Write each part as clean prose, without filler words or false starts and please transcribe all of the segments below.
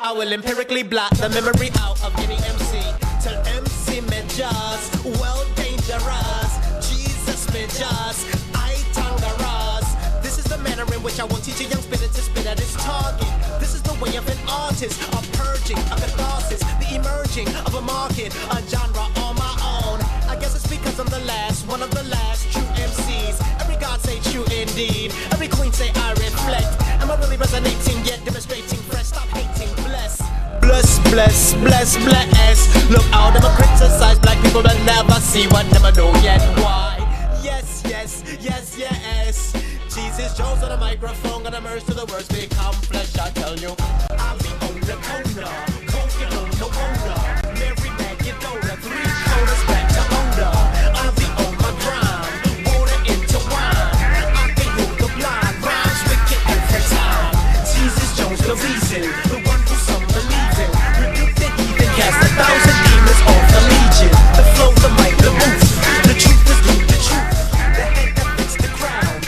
I will empirically block the memory out of any MC. Tell MC me just, well dangerous. Jesus me just, I tangaras. This is the manner in which I will teach a young spitter to spit at his target. This is the way of an artist, a purging, a catharsis, the emerging of a market, a genre on my own. I guess it's because I'm the last, one of the last true MCs. Every god say true indeed, every queen say I reflect. Am I really resonating yet demonstrating fresh? Stop hating, bless. Bless, bless, bless, bless. Look out, never criticize black people but never see what never know yet why. Yes, yes, yes, yes. Jesus Jones on the microphone, gonna merge to the words become flesh. I tell you, I'll be on the corner, coking on the owner. Mary Magdalena, 3 quarters back to owner. I'll be on my grind, water into wine. I can heal the blind, rhymes wicked every time. Jesus Jones the reason, the one who some believe in. Rebuke the heathen, cast 1,000 demons off the legion. The flow, the mic, the move. The truth is the truth. The head that fits the crown.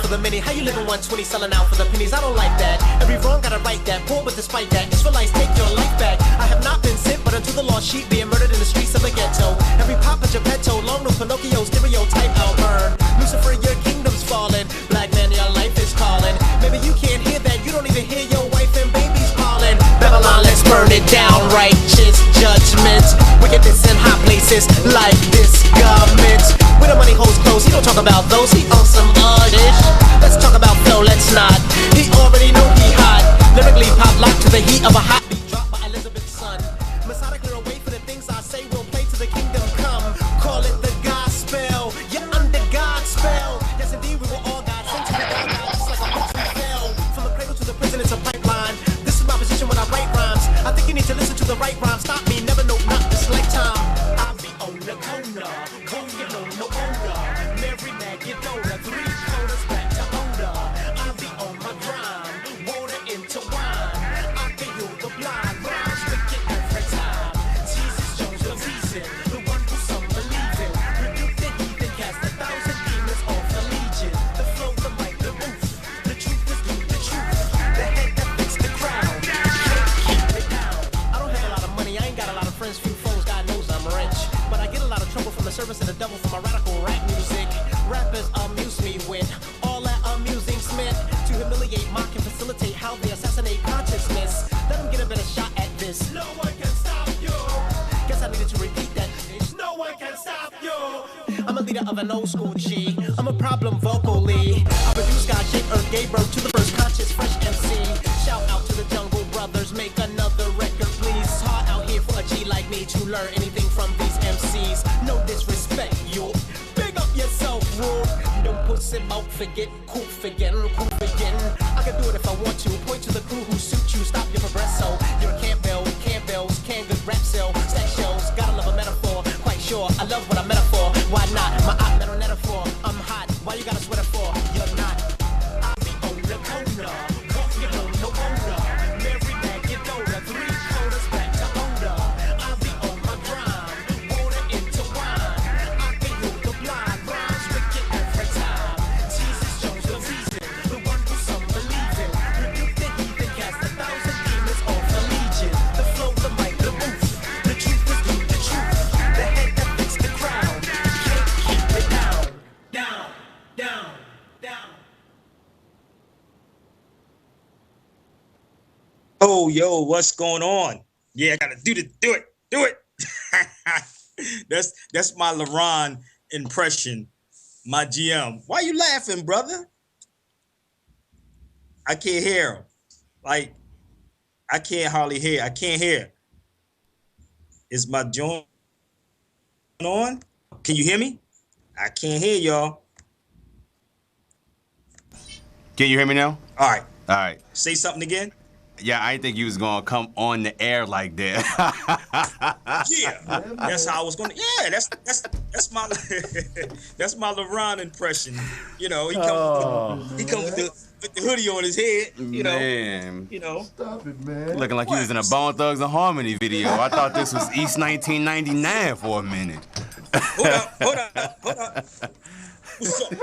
The many, how you living 120 selling out for the pennies? I don't like that. Every wrong gotta right that. Poor but despite that, Israelites take your life back. I have not been sent, but unto the lost sheep being murdered in the streets of a ghetto. Every Papa Geppetto, long nose Pinocchio, stereotype I'll burn. Lucifer, your kingdom's falling. Black man, your life is calling. Maybe you can't hear that. You don't even hear your wife and babies calling. Babylon, let's burn it down. Righteous judgment, wickedness in high places like this government. Where the money holds close, he don't talk about those. He owns some artists. Let's talk about flow, let's not. He already know he hot. Lyrically pop locked to the heat of a hot beat dropped by Elizabeth's son. Methodically away for the things I say will play to the kingdom come. Call it the gospel. You're under God's spell. Yes, indeed, we were all God sent to the God. Just like a host we fell. From the cradle to the prison, it's a pipeline. This is my position when I write rhymes. I think you need to listen to the right rhymes. Stop me, never know, not this lifetime. I'll be on the corner, coking on the owner. Mary Magdalena, 3 quarters back. I'll be on my grind, water into wine. I can heal the blind, rhymes wicked every time. Jesus Jones the reason, the one who some believe in. Rebuke the heathen, cast 1,000 demons off the legion. The flow, the mic, the roof. The truth is the truth. The head that fits the crown. Can't keep it down. I don't have a lot of money, I ain't got a lot of friends, few foes, God knows I'm rich. But I get a lot of trouble from the servants of the devil for my radical rap music. Rappers amuse me with all that amusing's meant to humiliate, mock, and facilitate how they assassinate consciousness. Let them get a better shot at this. No one can stop you. Guess I needed to repeat that. No one can stop you. I'm a leader of an old school G. I'm a problem vocally. I produce God, shape earth, gave birth to the first conscious fresh MC. Shout out to the Jungle Brothers, make another record, please. It's hard out here for a G like me to learn anything from these MCs. No disrespect, you. Big up yourself, rule. Don't puss him out, forget, cool, forgetting. I can do it if I want to. Point to the crew who suit you, stop your progresso. You're a Campbell's, can good rap sell, stack shells. Gotta love a metaphor, quite sure. I love what I'm metaphor. Why not? My op metal metaphor. I'm hot. Why you gotta sweat it for? You're not. I'll be on the corner, coking on the owner. Mary Magdalena, 3 quarters back to owner. I'll be on my grind, water into wine. I can heal the blind, rhymes wicked every time. Jesus Jones the reason, the one who some believe in. Rebuke the heathen, cast 1,000 demons off the legion. The flow, the mic, the roof. The truth is the truth. The head that fits the crown. Can't keep it down. Down, down, down. Oh, yo, what's going on? Yeah, I gotta do it. That's my LaRon impression, my GM. Why you laughing, brother? I can't hear him. Like, I can't hardly hear. I can't hear. Is my joint on? Can you hear me? I can't hear y'all. Can you hear me now? All right. All right. Say something again. Yeah, I didn't think you was gonna come on the air like that. Yeah, that's how I was gonna. Yeah, that's my that's my LaRon impression. You know, he come with the hoodie on his head. You know, man. You know, Stop it, man. Looking like you was in a Bone Thugs and Harmony video. I thought this was East 1999 for a minute. Hold up. What's up?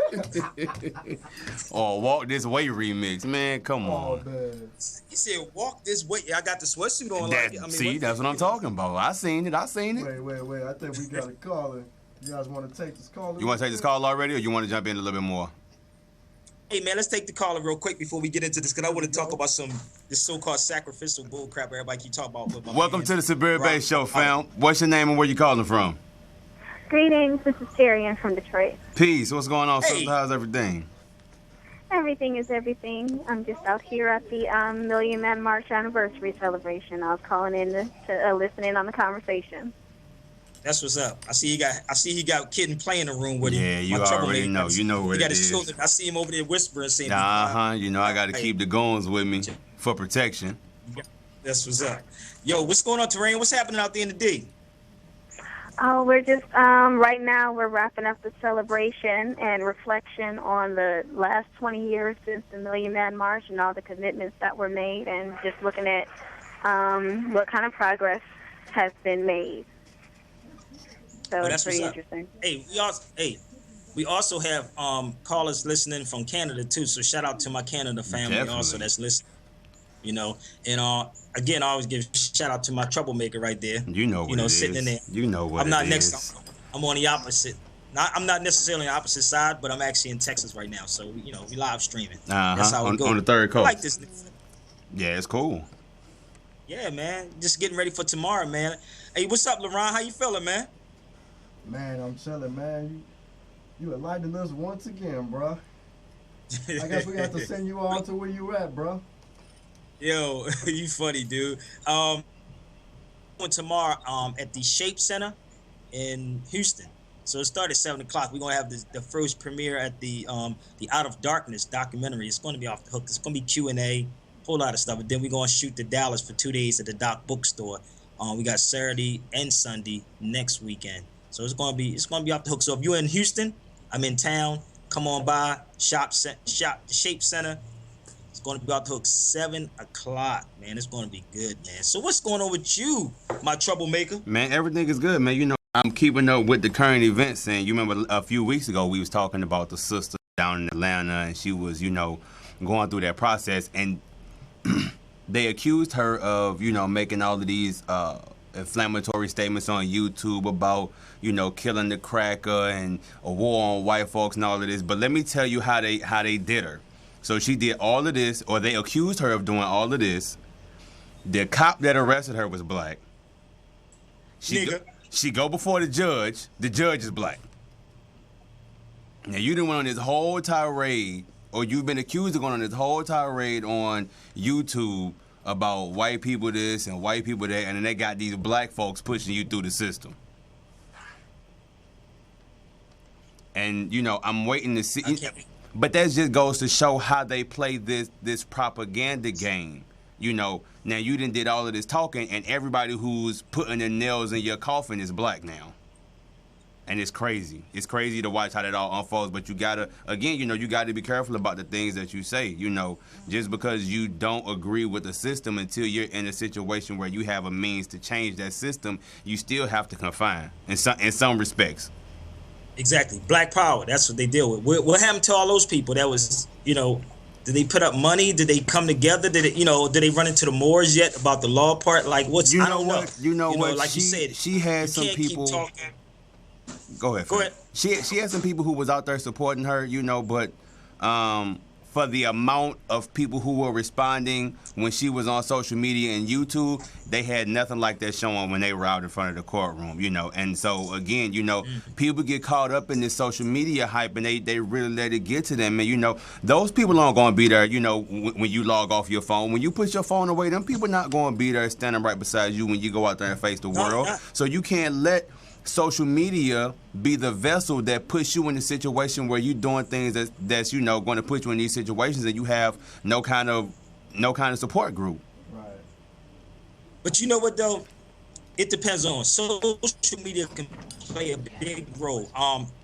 Or Walk This Way remix, man. Come Oh on. man. He said, "Walk this way." I got the sweatsuit on. See, that's what I'm talking about. I seen it. Wait. I think we got a caller. You guys want to take this caller? You want to take this call already, or you want to jump in a little bit more? Hey man, let's take the caller real quick before we get into this, because I want to talk about this so-called sacrificial bull crap everybody keep talking about. With my Welcome man, to the Sabir Rob. Base Show, fam. What's your name and where you calling from? Greetings, this is Terry. I'm from Detroit. Peace. What's going on, Hey. sister? How's everything? Everything is everything. I'm just out here at the Million Man March anniversary celebration. I was calling in to listen in on the conversation. That's what's up. I see he got Kid and Play in the room with him. Yeah, you My already troublemaker. know. You know what He got it his is. children. I see him over there whispering, saying, You know I got to keep the goons with me for protection. That's what's up. Yo, what's going on, Terrain? What's happening out there in the D? Oh, we're just right now we're wrapping up the celebration and reflection on the last 20 years since the Million Man March and all the commitments that were made, and just looking at what kind of progress has been made. So Oh, it's that's pretty what's up. interesting. Hey, we also have callers listening from Canada too. So shout out to my Canada family Definitely. also that's listening. You know, and again, I always give shout out to my troublemaker right there. You know what it sitting is. in there. You know what I'm not it next. is. I'm on the opposite. I'm not necessarily on the opposite side, but I'm actually in Texas right now. So we live streaming. That's how it goes. On the third I coast. like this. Yeah, it's cool. Yeah, man. Just getting ready for tomorrow, man. Hey, what's up, LeRon? How you feeling, man? Man, I'm chilling, man. You enlightened us once again, bro. I guess we got to send you all to where you at, bro. Yo, you funny, dude. Tomorrow at the Shape Center in Houston. So it started at 7 o'clock. We're gonna have the first premiere at the Out of Darkness documentary. It's gonna be off the hook. It's gonna be Q&A, whole lot of stuff. And then we're gonna shoot to Dallas for 2 days at the Doc Bookstore. We got Saturday and Sunday next weekend. So it's gonna be off the hook. So if you're in Houston, I'm in town. Come on by, shop the Shape Center. It's going to be off the hook 7 o'clock, man. It's going to be good, man. So what's going on with you, my troublemaker? Man, everything is good, man. You know, I'm keeping up with the current events. And you remember a few weeks ago, we was talking about the sister down in Atlanta, and she was, going through that process. And they accused her of, making all of these inflammatory statements on YouTube about, killing the cracker and a war on white folks and all of this. But let me tell you how they did her. So she did all of this, or they accused her of doing all of this. The cop that arrested her was black. She go before the judge. The judge is black. Now you done went on this whole tirade, or you've been accused of going on this whole tirade on YouTube about white people this and white people that, and then they got these black folks pushing you through the system. And I'm waiting to see. But that just goes to show how they play this propaganda game. Now you done did all of this talking, and everybody who's putting their nails in your coffin is black now. And it's crazy. It's crazy to watch how that all unfolds. But you gotta, again, you gotta be careful about the things that you say. Just because you don't agree with the system until you're in a situation where you have a means to change that system, you still have to confine in some respects. Exactly. Black power. That's what they deal with. What happened to all those people that was, did they put up money? Did they come together? Did they run into the moors yet about the law part? Like I don't know. You know what? Like you said, she had some people. Go ahead. She had some people who was out there supporting her, but for the amount of people who were responding when she was on social media and YouTube, they had nothing like that showing when they were out in front of the courtroom, And so again, people get caught up in this social media hype and they really let it get to them. And those people aren't going to be there, when you log off your phone. When you put your phone away, them people not going to be there standing right beside you when you go out there and face the world. So you can't let social media be the vessel that puts you in a situation where you're doing things that's going to put you in these situations and you have no kind of support group. Right. But you know what though? It depends on social media can play a big role.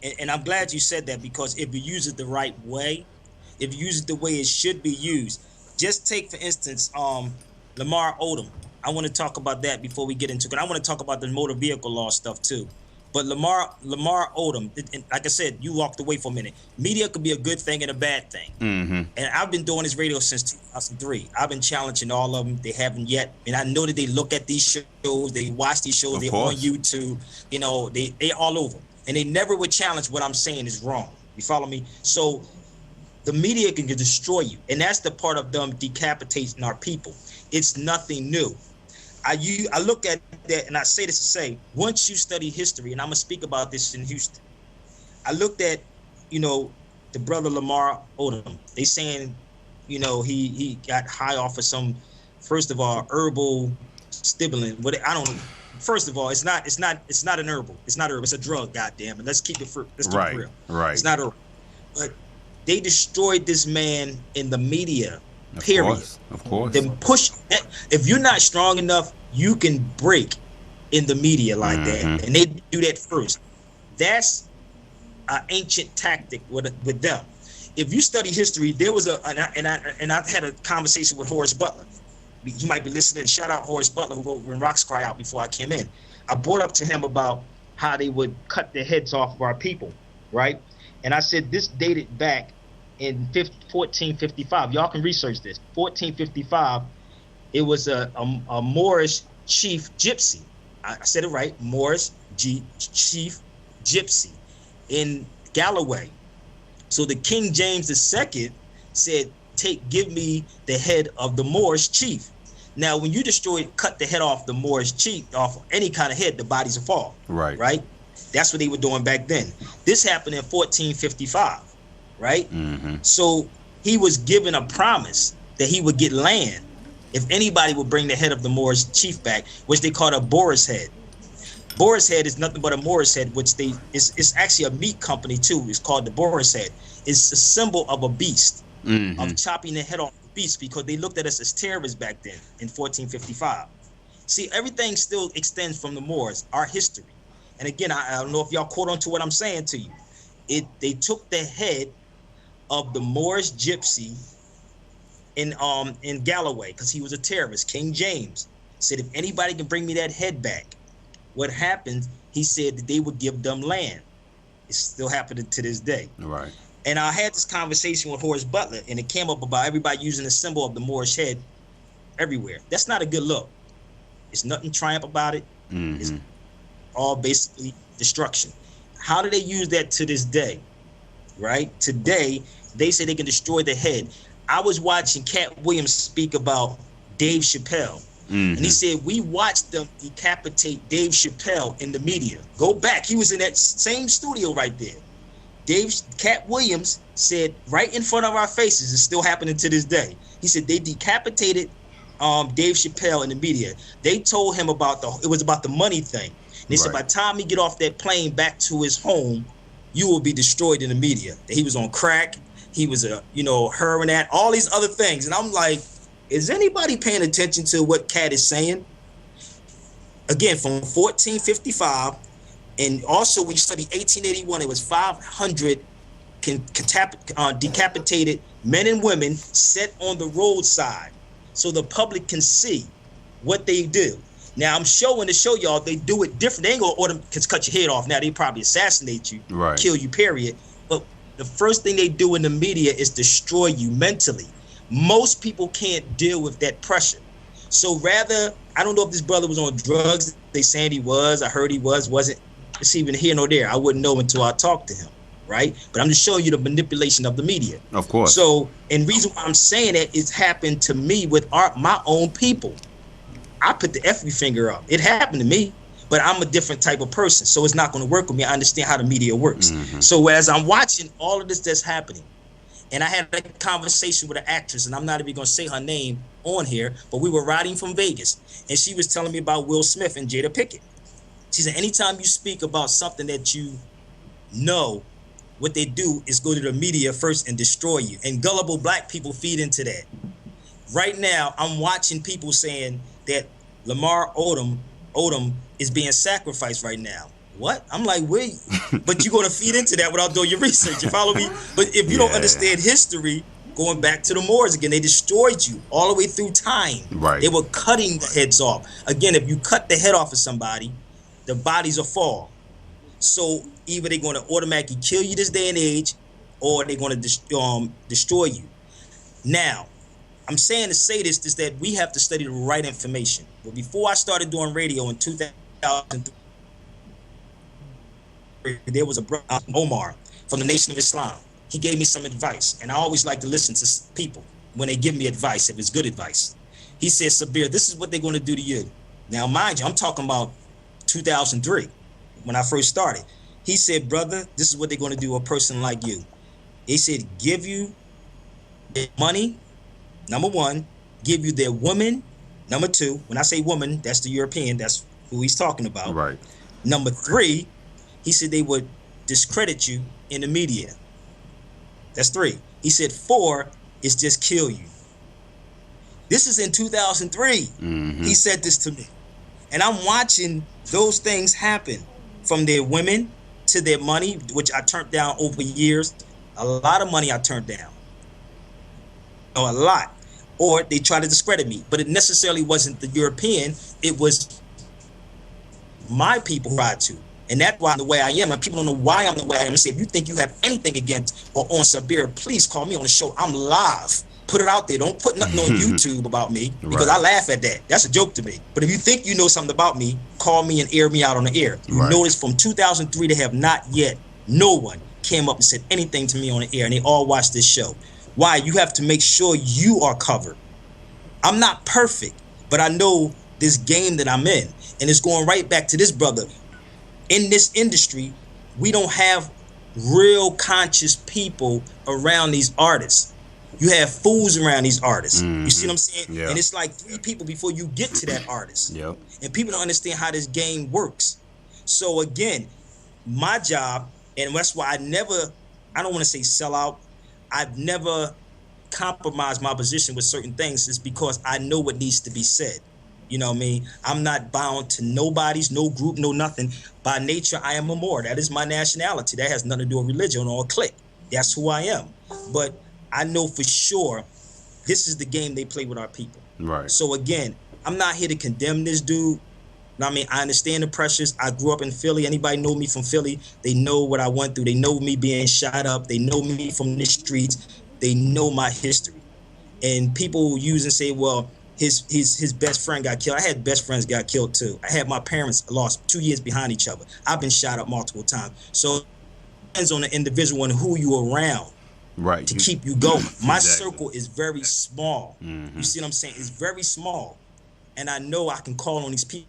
And I'm glad you said that, because if you use it the right way, if you use it the way it should be used, just take for instance Lamar Odom. I want to talk about that before we get into it. I want to talk about the motor vehicle law stuff too. But Lamar Odom, and like I said, you walked away for a minute. Media could be a good thing and a bad thing. Mm-hmm. And I've been doing this radio since 2003. I've been challenging all of them. They haven't yet. And I know that they look at these shows, they watch these shows, they're on YouTube. You know, they all over. And they never would challenge what I'm saying is wrong. You follow me? So the media can destroy you. And that's the part of them decapitating our people. It's nothing new. I look at that, and I say this to say, once you study history, and I'm going to speak about this in Houston, I looked at, you know, the brother Lamar Odom. They saying, you know, he got high off of some, first of all, herbal stimulant. What I don't know. First of all, it's not an herbal. It's not herbal. It's a drug, goddamn it. Let's keep it real. Right. It's not herbal. But they destroyed this man in the media. Period. Of course. Then push. If you're not strong enough, you can break in the media like that, and they do that first. That's an ancient tactic with them. If you study history, there was and I've had a conversation with Horace Butler. You might be listening. Shout out Horace Butler, who wrote When Rocks Cry Out before I came in. I brought up to him about how they would cut the heads off of our people, right? And I said this dated back in 1455. Y'all can research this. 1455, it was a Moorish chief gypsy. I said it right. Moorish chief gypsy in Galloway. So the King James II said, give me the head of the Moorish chief. Now, when you cut the head off the Moorish chief, off any kind of head, the bodies will fall. Right. Right? That's what they were doing back then. This happened in 1455. Right? So he was given a promise that he would get land if anybody would bring the head of the Moorish chief back, which they called a boar's head. Boar's head is nothing but a Moorish head, which it's actually a meat company too. It's called the boar's head. It's a symbol of a beast, of chopping the head off the beast, because they looked at us as terrorists back then in 1455. See, everything still extends from the Moors, our history. And again, I don't know if y'all caught on to what I'm saying to you. They took the head of the Moorish gypsy in Galloway, because he was a terrorist. King James said, if anybody can bring me that head back, what happened, he said that they would give them land. It's still happening to this day. Right. And I had this conversation with Horace Butler, and it came up about everybody using the symbol of the Moorish head everywhere. That's not a good look. It's nothing triumph about it. It's all basically destruction. How do they use that to this day? Right? Today, they say they can destroy the head. I was watching Cat Williams speak about Dave Chappelle. And he said, we watched them decapitate Dave Chappelle in the media. Go back. He was in that same studio right there. Cat Williams said right in front of our faces, it's still happening to this day. He said they decapitated Dave Chappelle in the media. They told him it was about the money thing. And they said by the time he get off that plane back to his home, you will be destroyed in the media. That he was on crack. He was heroin at all these other things. And I'm like, is anybody paying attention to what Cat is saying? Again, from 1455, and also when you study 1881, it was 500 decapitated men and women set on the roadside, so the public can see what they do. Now I'm showing to show y'all they do it different. They ain't gonna order to cut your head off. Now they probably assassinate you, kill you, period. But the first thing they do in the media is destroy you mentally. Most people can't deal with that pressure. So rather, I don't know if this brother was on drugs. They saying he was. I heard he wasn't. It's even here nor there. I wouldn't know until I talked to him, right? But I'm just showing you the manipulation of the media. Of course. So, and reason why I'm saying that is happened to me with my own people. I put the F finger up. It happened to me, but I'm a different type of person, so it's not going to work with me. I understand how the media works. So as I'm watching all of this that's happening, and I had a conversation with an actress, and I'm not even going to say her name on here, but we were riding from Vegas, and she was telling me about Will Smith and Jada Pinkett. She said, anytime you speak about something that you know, what they do is go to the media first and destroy you. And gullible black people feed into that. Right now, I'm watching people saying that Lamar Odom is being sacrificed right now. What? I'm like, wait, but you're going to feed into that without doing your research. You follow me? But if you don't understand history, going back to the Moors again, they destroyed you all the way through time. Right. They were cutting the heads off. Again, if you cut the head off of somebody, the bodies will fall. So either they're going to automatically kill you this day and age, or they're going to destroy you. Now, I'm saying to say this is that we have to study the right information. But before I started doing radio in 2003, there was a brother, Omar, from the Nation of Islam. He gave me some advice, and I always like to listen to people when they give me advice, if it's good advice. He said, Sabir, this is what they're going to do to you. Now, mind you, I'm talking about 2003, when I first started. He said, brother, this is what they're going to do to a person like you. He said, give you their money, number one, give you their woman, number two. When I say woman, that's the European, that's who he's talking about. Right. Number three, he said they would discredit you in the media. That's three. He said four is just kill you. This is in 2003. Mm-hmm. He said this to me. And I'm watching those things happen, from their women to their money, which I turned down over years. A lot of money I turned down. A lot. Or they try to discredit me. But it necessarily wasn't the European. It was my people who tried to. And that's why I'm the way I am. And people don't know why I'm the way I am. Say, if you think you have anything against or on Sabir, please call me on the show. I'm live. Put it out there. Don't put nothing on YouTube about me, because I laugh at that. That's a joke to me. But if you think you know something about me, call me and air me out on the air. You notice from 2003 they have not yet, no one came up and said anything to me on the air, and they all watched this show. Why? You have to make sure you are covered. I'm not perfect, but I know this game that I'm in. And it's going right back to this brother. In this industry, we don't have real conscious people around these artists. You have fools around these artists. You see what I'm saying? Yeah. And it's like 3 people before you get to that artist. Yep. And people don't understand how this game works. So again, my job, and that's why I don't want to say sell out. I've never compromised my position with certain things, is because I know what needs to be said. You know what I mean? I'm not bound to nobody's, no group, no nothing. By nature, I am a Moor. That is my nationality. That has nothing to do with religion or a clique. That's who I am. But I know for sure this is the game they play with our people. Right. So again, I'm not here to condemn this dude. I mean, I understand the pressures. I grew up in Philly. Anybody know me from Philly, they know what I went through. They know me being shot up. They know me from the streets. They know my history. And people use and say, well, his best friend got killed. I had best friends got killed too. I had my parents lost 2 years behind each other. I've been shot up multiple times. So it depends on the individual and who you around. Right. To keep you going. My circle is very small. You see what I'm saying? It's very small. And I know I can call on these people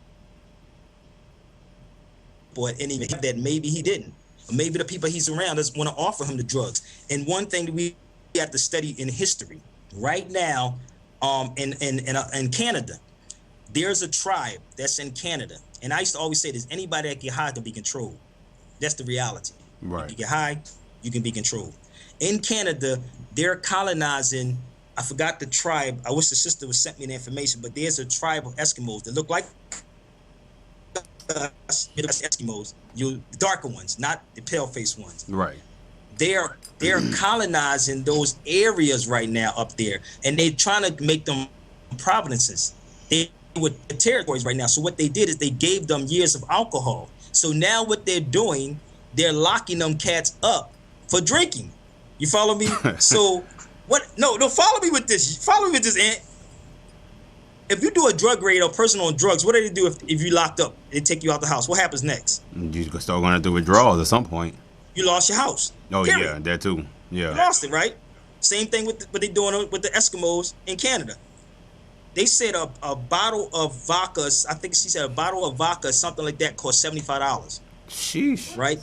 at any that maybe he didn't. Or maybe the people he's around just want to offer him the drugs. And one thing that we have to study in history right now, in Canada, there's a tribe that's in Canada. And I used to always say this: anybody that get high can be controlled. That's the reality. Right. You get high, you can be controlled. In Canada, they're colonizing, I forgot the tribe. I wish the sister would sent me the information, but there's a tribe of Eskimos that look like Eskimos, the darker ones, not the pale-faced ones. Right. They're colonizing those areas right now up there, and they're trying to make them provinces. They with the territories right now. So what they did is they gave them years of alcohol. So now what they're doing, they're locking them cats up for drinking. You follow me? So what? No, follow me with this. Follow me with this, Ant. If you do a drug raid or person on drugs, what do they do if you locked up? They take you out the house. What happens next? You start going to do withdrawals at some point. You lost your house. Oh, period. Yeah, that too. Yeah. You lost it, right? Same thing with what they're doing with the Eskimos in Canada. They said a bottle of vodka, I think she said a bottle of vodka, something like that, cost $75. Sheesh. Right?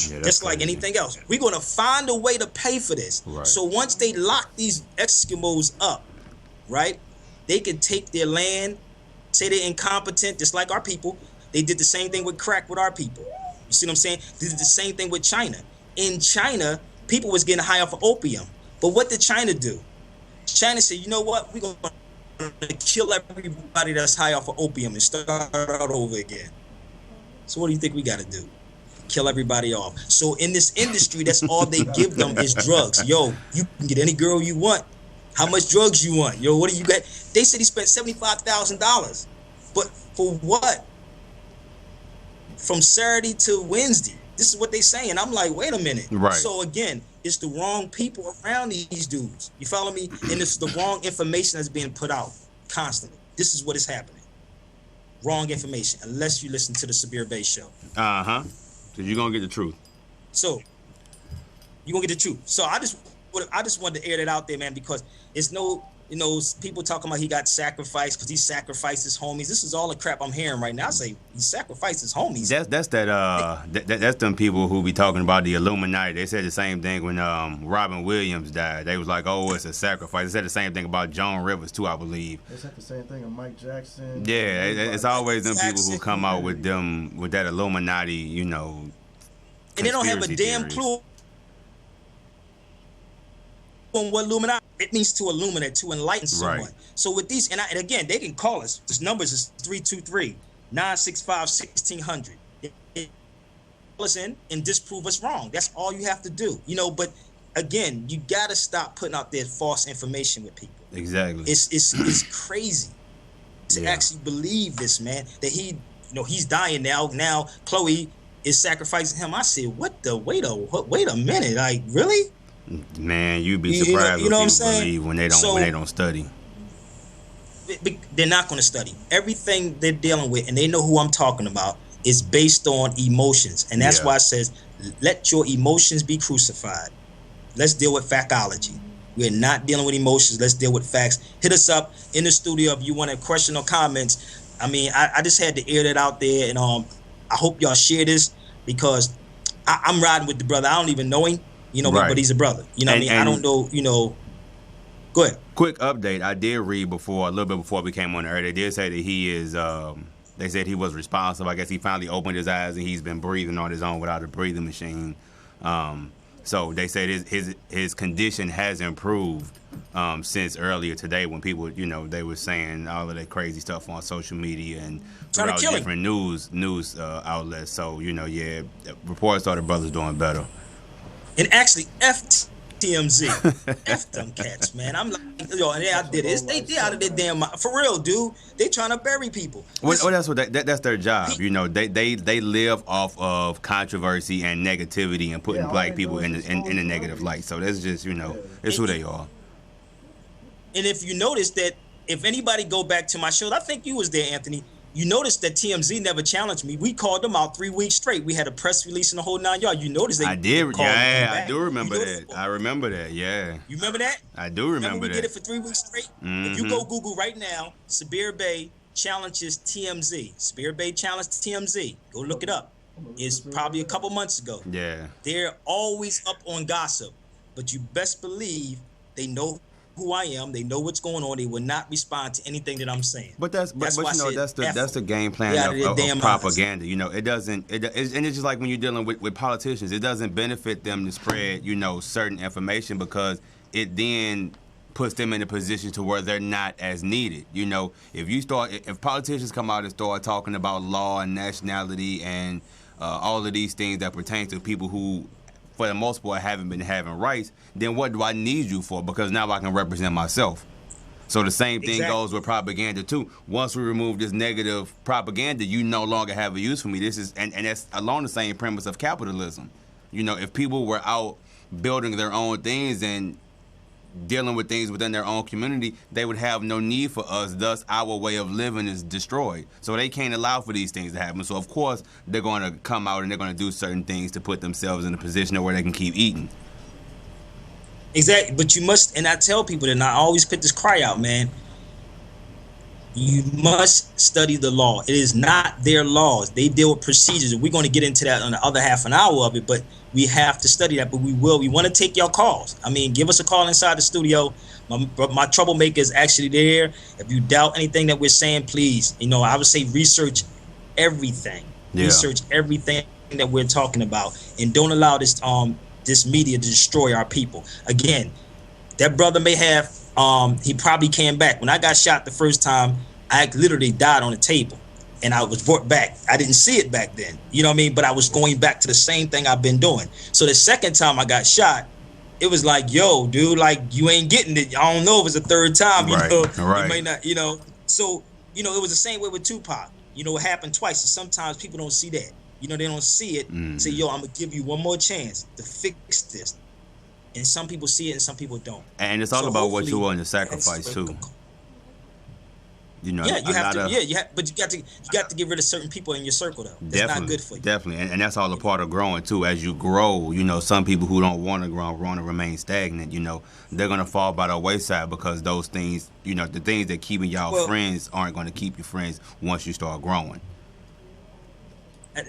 Yeah, just like crazy. anything else. We're going to find a way to pay for this. Right. So once they lock these Eskimos up, right, they can take their land, say they're incompetent, just like our people. They did the same thing with crack with our people. You see what I'm saying? They did the same thing with China. In China, people was getting high off of opium. But what did China do? China said, you know what? We're going to kill everybody that's high off of opium and start out over again. So what do you think we got to do? Kill everybody off. So in this industry, that's all they give them is drugs. Yo, you can get any girl you want. How much drugs you want? Yo, what do you got? They said he spent $75,000. But for what? from Saturday to Wednesday. This is what they saying. I'm like, wait a minute. Right. So again, it's the wrong people around these dudes. You follow me? And it's the wrong information that's being put out constantly. This is what is happening. Wrong information, unless you listen to the Sabir Bay show. Uh-huh. So you're gonna get the truth. So you're gonna get the truth. So I just wanted to air that out there, man, because it's no, people talking about he got sacrificed because he sacrificed his homies. This is all the crap I'm hearing right now. I say he sacrificed his homies. That's them people who be talking about the Illuminati. They said the same thing when Robin Williams died. They was like, oh, it's a sacrifice. They said the same thing about Joan Rivers too, I believe. They said the same thing of Mike Jackson. Yeah, it's always them people who come out with that Illuminati, and they don't have a damn clue on what Illuminati. It means to illuminate, to enlighten someone. Right. So with these, and again, they can call us. This numbers is 323-965-1600. Call us in and disprove us wrong. That's all you have to do. But again, you gotta stop putting out there false information with people. Exactly. It's crazy to actually believe this, man. That he's dying now. Now Chloe is sacrificing him. I said, what the? Wait a minute. Like, really? Man, you'd be surprised what people believe when they don't study. They're not going to study. Everything they're dealing with, and they know who I'm talking about, is based on emotions. And that's why it says, let your emotions be crucified. Let's deal with factology. We're not dealing with emotions. Let's deal with facts. Hit us up in the studio if you want a question or comments. I mean, I just had to air that out there. And I hope y'all share this because I'm riding with the brother. I don't even know him. But he's a brother. What I mean? I don't know, Go ahead. Quick update. I did read a little bit before we came on the air. They did say that he is, they said he was responsible. I guess he finally opened his eyes and he's been breathing on his own without a breathing machine. So they said his condition has improved since earlier today when people, they were saying all of that crazy stuff on social media and throughout different news outlets. So, reports are the brother's doing better. And actually, F TMZ, F them cats, man. I'm like, I did it. They out of their damn mind. For real, dude. They trying to bury people. That's their job. They live off of controversy and negativity and putting black people in a negative light. So that's just, it's who they are. And if you notice that, if anybody go back to my show, I think you was there, Anthony. You notice that TMZ never challenged me. We called them out 3 weeks straight. We had a press release in the whole 9 yards. You notice they I did. Yeah, I do remember that. I remember that. Yeah. You remember that? I do remember that. We did it for 3 weeks straight. If you go Google right now, Sabir Bay challenges TMZ. Sabir Bay challenged TMZ. Go look it up. It's probably a couple months ago. Yeah. They're always up on gossip, but you best believe they know who I am. They know what's going on. They will not respond to anything that I'm saying. But that's the game plan of propaganda. It doesn't. And it's just like when you're dealing with politicians. It doesn't benefit them to spread certain information because it then puts them in a position to where they're not as needed. If politicians come out and start talking about law and nationality and all of these things that pertain to people who, for the most part, haven't been having rights, then what do I need you for? Because now I can represent myself. So the same thing goes with propaganda too. Once we remove this negative propaganda, you no longer have a use for me. And that's along the same premise of capitalism. If people were out building their own things and dealing with things within their own community, they would have no need for us. Thus, our way of living is destroyed. So they can't allow for these things to happen. So, of course, they're going to come out and they're going to do certain things to put themselves in a position where they can keep eating. Exactly. But you must, and I tell people that, and I always put this cry out, man, you must study the law. It is not their laws. They deal with procedures. And we're going to get into that on the other half an hour of it, but we have to study that. But we will. We want to take your calls. I mean, give us a call inside the studio. My troublemaker is actually there. If you doubt anything that we're saying, please, I would say research everything. Yeah. Research everything that we're talking about. And don't allow this media to destroy our people. Again, that brother may have, he probably came back. When I got shot the first time, I literally died on the table and I was brought back. I didn't see it back then, but I was going back to the same thing I've been doing. So the second time I got shot, it was like, yo, dude, like, you ain't getting it. I don't know if it's a third time, right. You may not, So, it was the same way with Tupac. It happened twice. And sometimes people don't see that. You know, they don't see it. Say, yo, I'm gonna give you one more chance to fix this. And some people see it and some people don't. And it's all about what you're willing to sacrifice too. You know, but you got to get rid of certain people in your circle though. That's not good for you. Definitely, and that's all a part of growing too. As you grow, you know, some people who don't want to grow, want to remain stagnant, you know, they're gonna fall by the wayside because those things, you know, the things that keeping y'all friends aren't gonna keep you friends once you start growing.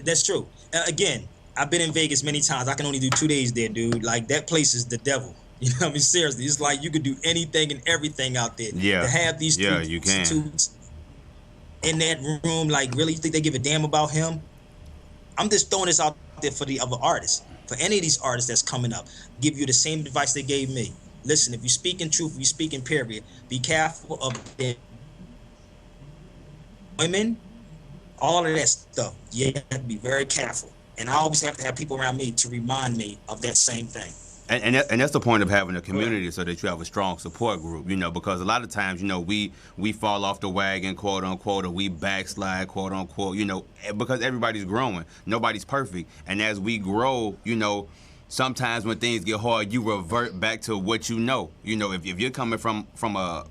That's true. Again, I've been in Vegas many times. I can only do 2 days there, dude. Like, that place is the devil. You know what I mean? Seriously, it's like you could do anything and everything out there. Yeah. To have these two you can. institutes in that room, like, really think they give a damn about him? I'm just throwing this out there for the other artists. For any of these artists that's coming up, give you the same advice they gave me. Listen, if you speak in truth, if you speak in period, be careful of their women, all of that stuff. You have to be very careful. And I always have to have people around me to remind me of that same thing. And that's the point of having a community, so that you have a strong support group, you know, because a lot of times, you know, we fall off the wagon, quote unquote, or we backslide, quote unquote, you know, because everybody's growing. Nobody's perfect. And as we grow, you know, sometimes when things get hard, you revert back to what you know. You know, if you're coming from a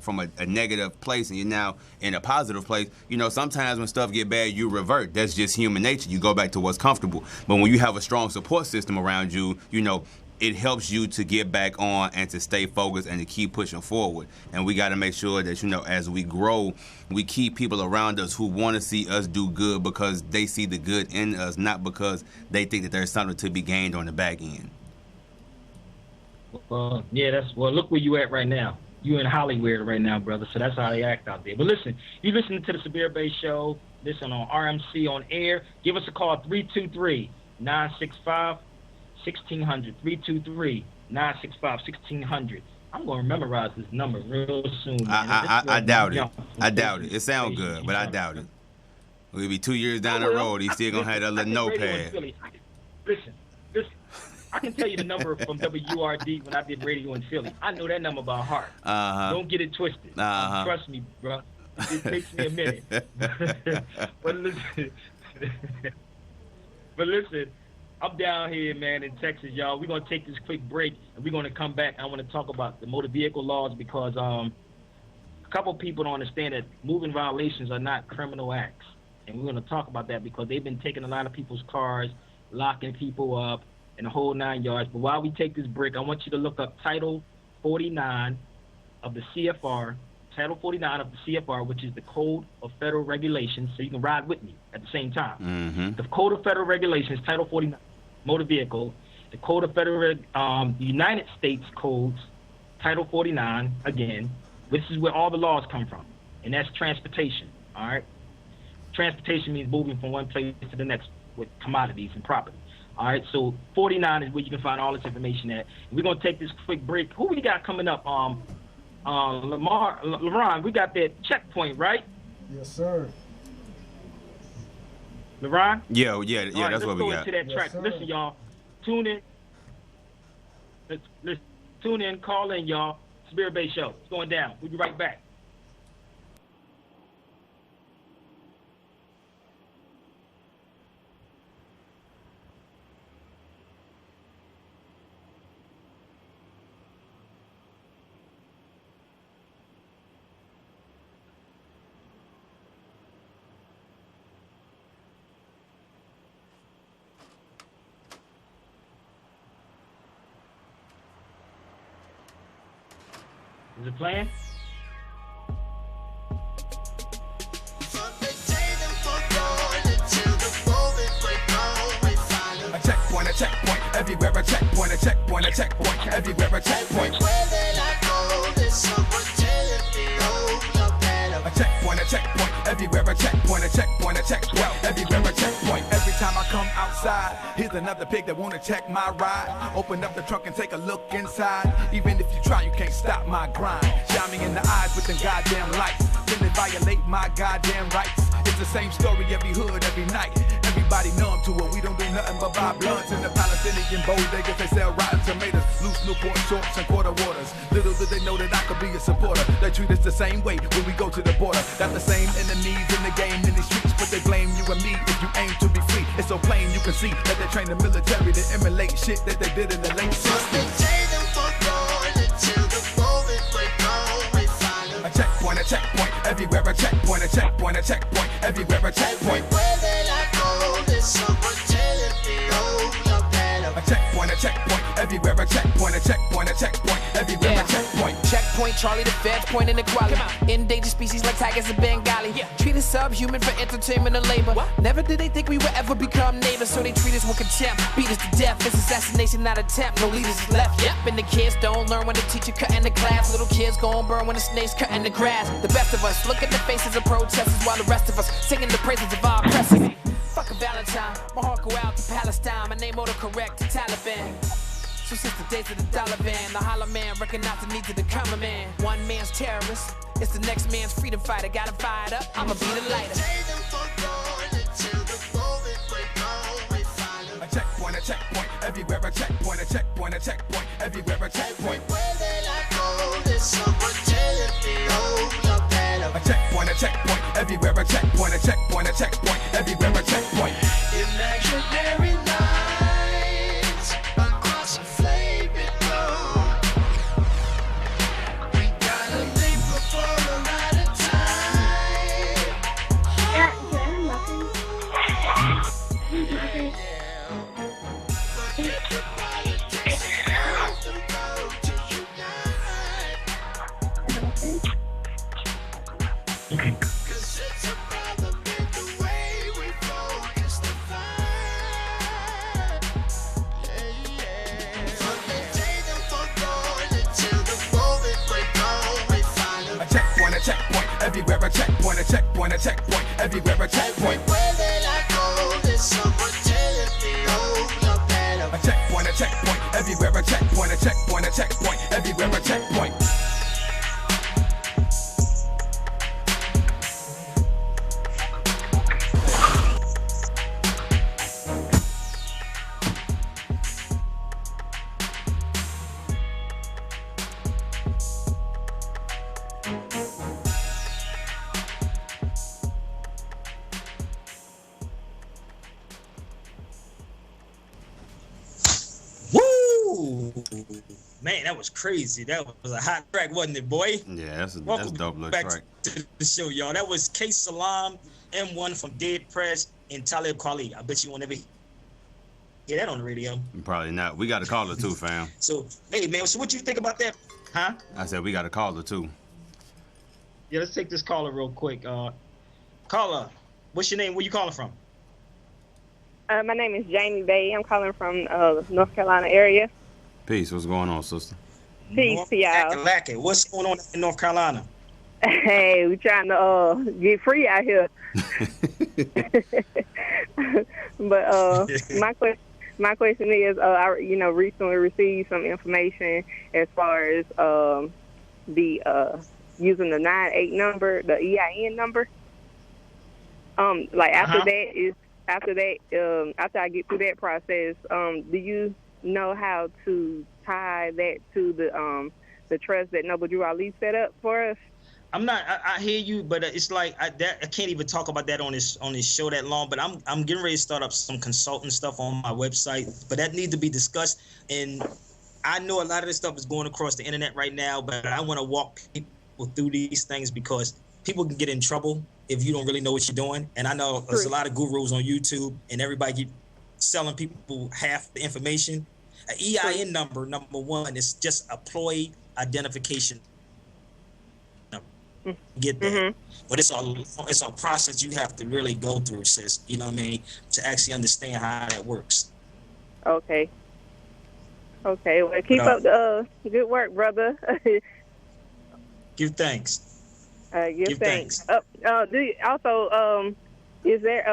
negative place and you're now in a positive place, you know, sometimes when stuff get bad, you revert. That's just human nature. You go back to what's comfortable. But when you have a strong support system around you, you know, it helps you to get back on and to stay focused and to keep pushing forward. And we got to make sure that, you know, as we grow, we keep people around us who want to see us do good because they see the good in us, not because they think that there's something to be gained on the back end. Well, look where you at right now. You in Hollywood right now, brother. So that's how they act out there. But listen, you listening to the Sabir Bey Show. Listen on RMC on air. Give us a call, 323-965-1600. 323-965-1600. I'm going to memorize this number real soon. I doubt it. I doubt it. It sounds good, but I doubt it. We'll be 2 years down the road. He's still going to have that little notepad. Listen. I can tell you the number from WRD when I did radio in Philly. I know that number by heart. Don't get it twisted. Trust me, bro. It takes me a minute. But listen, I'm down here, man, in Texas, y'all. We're going to take this quick break, and we're going to come back. I want to talk about the motor vehicle laws because a couple people don't understand that moving violations are not criminal acts. And we're going to talk about that because they've been taking a lot of people's cars, locking people up, and the whole 9 yards. But while we take this break, I want you to look up Title 49 of the CFR, Title 49 of the CFR, which is the Code of Federal Regulations, so you can ride with me at the same time. Mm-hmm. The Code of Federal Regulations, Title 49, motor vehicle, the Code of Federal, the United States Codes, Title 49, again, this is where all the laws come from, and that's transportation, all right? Transportation means moving from one place to the next with commodities and property. All right, so 49 is where you can find all this information at. We're going to take this quick break. Who we got coming up? LeRon, we got that checkpoint, right? Yes, sir. LeRon? Yeah, right, that's what we got. Let's go into that track. Yes, listen, y'all, tune in. Let's tune in, call in, y'all. Sabir Bey Show. It's going down. We'll be right back. Is it playing? A checkpoint, everywhere a checkpoint, everywhere a checkpoint. A checkpoint, everywhere a checkpoint, everywhere a checkpoint. Every time I come outside, here's another pig that wanna check my ride. Open up the trunk and take a look inside. Even if you try, you can't stop my grind. Shine me in the eyes with them goddamn lights. Then they violate my goddamn rights. It's the same story every hood, every night. Everybody numb to it. We don't do nothing but buy blunts in the Palestinian bodegas. They sell rotten tomatoes, loose Newport shorts and quarter waters. Little did they know that I could be a supporter. They treat us the same way when we go to the border. Got the same enemies in the game in the streets, but they blame you and me if you aim to be free. It's so plain you can see that they train the military to emulate shit that they did in the late 60s. A checkpoint, everywhere a checkpoint, a checkpoint, a checkpoint, everywhere a checkpoint. Everywhere that I go, there's someone telling me, oh, you're better. A checkpoint, everywhere a checkpoint, a checkpoint, a checkpoint, everywhere a checkpoint. Checkpoint, Charlie the feds point inequality. Endangered species like tigers and Bengali. Treat us subhuman for entertainment and labor. Never did they think we would ever become neighbors, so they treat us with contempt. Beat us to death, it's assassination, not attempt. No leaders is left. Yep, and the kids don't learn when the teacher cutting the class. Little kids gon' burn when the snake's cutting the grass. The best of us look at the faces of protesters while the rest of us singing the praises of our oppressors. Fuck a Valentine, my heart go out to Palestine. My name autocorrect to Taliban. So since the days of the dollar van, the hollow man recognized the needs of the common man. One man's terrorist, it's the next man's freedom fighter. Got him fired up, I'ma be the lighter. A checkpoint, everywhere a checkpoint, a checkpoint, a checkpoint, everywhere a checkpoint. Where that I go, there's someone telling me, oh, you're better. A checkpoint, everywhere a checkpoint, a checkpoint, a checkpoint, everywhere a checkpoint. Imaginary lines across a flaming road. We gotta leave before we're out of time. Everywhere a checkpoint, a checkpoint, a checkpoint, everywhere a checkpoint. Where that I go, there's someone telling me, oh, you're better. A checkpoint, everywhere a checkpoint, a checkpoint, a checkpoint, everywhere a checkpoint. Man, that was crazy. That was a hot track, wasn't it, boy? Yeah, that's dope little back track. to the show, y'all. That was K Salam, M1 from Dead Press, and Talib Kweli. I bet you won't ever hear that on the radio. Probably not. We got a caller too, fam. So, hey, man, so what you think about that? Huh? I said we got a caller too. Yeah, let's take this caller real quick. Caller, what's your name? Where you calling from? My name is Jamie Bay. I'm calling from North Carolina area. Peace. What's going on, sister? Peace, y'all. What's going on in North Carolina? Hey, we trying to get free out here. But my question is, I recently received some information as far as the using the 98 number, the EIN number. After I get through that process, do you know how to tie that to the trust that Noble Drew Ali set up for us? I hear you, but it's like I can't even talk about that on this show that long. But I'm getting ready to start up some consulting stuff on my website, but that needs to be discussed. And I know a lot of this stuff is going across the internet right now, but I want to walk people through these things because people can get in trouble if you don't really know what you're doing. And I know there's a lot of gurus on YouTube, and everybody keep selling people half the information. An EIN number one, is just employee identification number. Get that. Mm-hmm. But it's a process you have to really go through, sis. You know what I mean? To actually understand how that works. Okay. Well, keep up the good work, brother. Give thanks. Give thanks. Do you also is there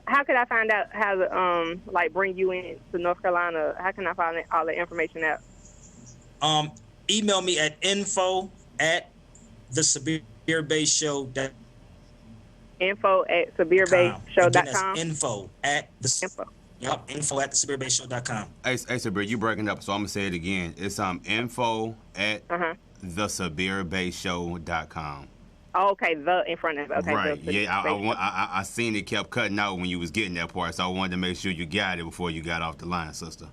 how could I find out how to bring you in to North Carolina? How can I find all the information out? Email me at info@thesabirbaseshow.com. Info at SabirBayShow.com. Again, that's info at the Info. Yep, info at SabirBayShow.com. Hey, Sabir, you breaking up, so I'm gonna say it again. It's info at the SabirBayShow.com. Oh, okay, the in front of it. Okay, right. Yeah, I seen it kept cutting out when you was getting that part, so I wanted to make sure you got it before you got off the line, sister.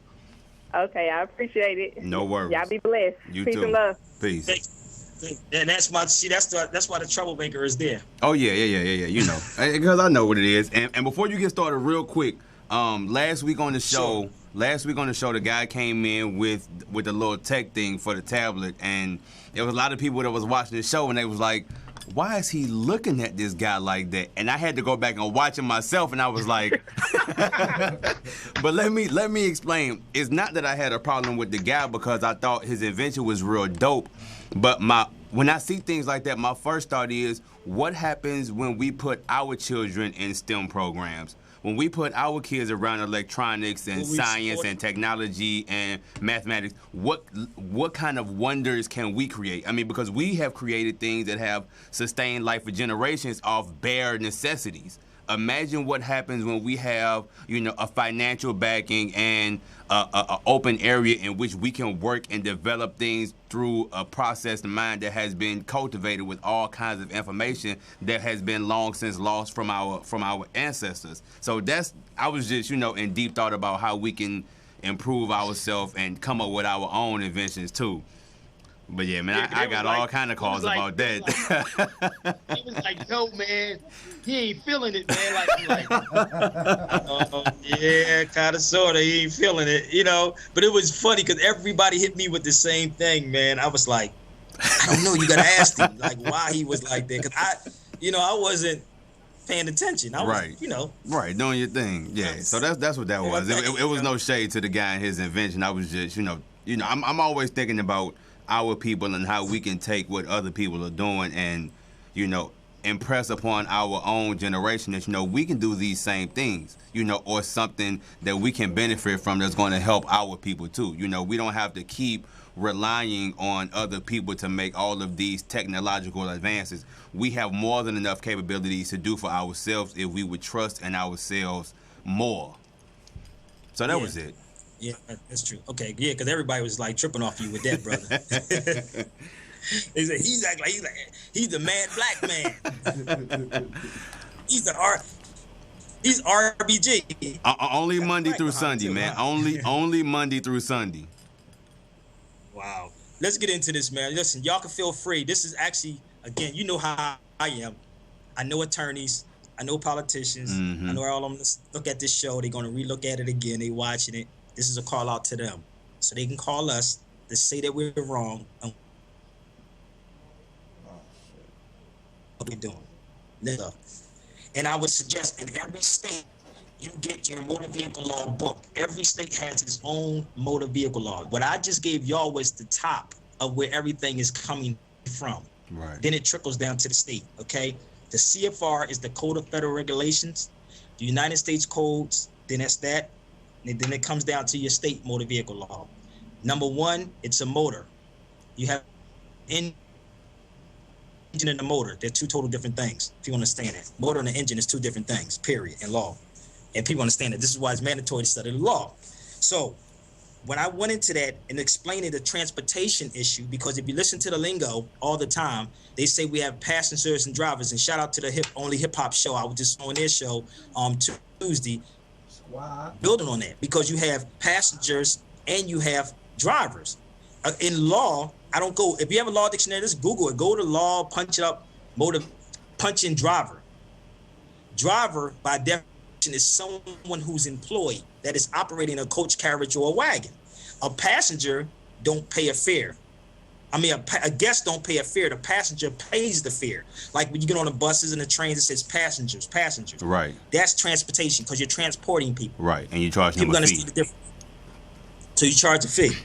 Okay, I appreciate it. No worries. Y'all be blessed. You Peace too. and love. Peace. And that's why the troublemaker is there. Oh yeah. You know, because I know what it is. And before you get started, real quick, last week on the show, the guy came in with the little tech thing for the tablet, and there was a lot of people that was watching the show, and they was like, why is he looking at this guy like that? And I had to go back and watch it myself, and I was like, but let me explain. It's not that I had a problem with the guy because I thought his invention was real dope, but when I see things like that, my first thought is, what happens when we put our children in STEM programs? When we put our kids around electronics and science and technology and mathematics, what kind of wonders can we create? I mean, because we have created things that have sustained life for generations off bare necessities. Imagine what happens when we have, a financial backing and a open area in which we can work and develop things through a processed mind that has been cultivated with all kinds of information that has been long since lost from our ancestors. So I was just, in deep thought about how we can improve ourselves and come up with our own inventions too. But yeah, man, I got all kind of calls about that. He was like, yo, man, he ain't feeling it, man. Yeah, kind of, sort of. He ain't feeling it, But it was funny because everybody hit me with the same thing, man. I was like, I don't know. You got to ask him, why he was like that. Because I wasn't paying attention. I was, Right, doing your thing. Yeah, so that's what that was. It was no shade to the guy and his invention. I was just, I'm always thinking about our people and how we can take what other people are doing and, impress upon our own generation that, we can do these same things, or something that we can benefit from that's going to help our people too. We don't have to keep relying on other people to make all of these technological advances. We have more than enough capabilities to do for ourselves if we would trust in ourselves more. So that was it. Yeah, that's true. Okay, yeah, because everybody was tripping off you with that, brother. They said he's the mad black man. He's RBG. Only Monday through Sunday, man. Only Monday through Sunday. Wow. Let's get into this, man. Listen, y'all can feel free. This is actually, again, you know how I am. I know attorneys. I know politicians. I know all of them look at this show. They're going to relook at it again. They watching it. This is a call out to them. So they can call us to say that we're wrong. What we're doing. And I would suggest in every state, you get your motor vehicle law book. Every state has its own motor vehicle law. What I just gave y'all was the top of where everything is coming from. Right. Then it trickles down to the state, okay? The CFR is the Code of Federal Regulations. The United States codes, then that's that. And then it comes down to your state motor vehicle law. Number one, it's a motor. You have engine and a motor. They're two total different things, if you understand that. Motor and the engine is two different things, period, in law. And people understand that. This is why it's mandatory to study the law. So when I went into that and explaining the transportation issue, because if you listen to the lingo all the time, they say we have passengers and drivers. And shout out to the only hip hop show. I was just on their show Tuesday. Wow. Building on that, because you have passengers and you have drivers. In law, I don't go, if you have a law dictionary, just Google it. Go to law, punch it up, punch in driver. Driver, by definition, is someone who's employed, that is operating a coach, carriage, or a wagon. A passenger don't pay a fare. I mean, a guest don't pay a fare. The passenger pays the fare. Like when you get on the buses and the trains, it says passengers. Right. That's transportation, because you're transporting people. Right, and you charge them a fee. Understand the difference. So you charge a fee.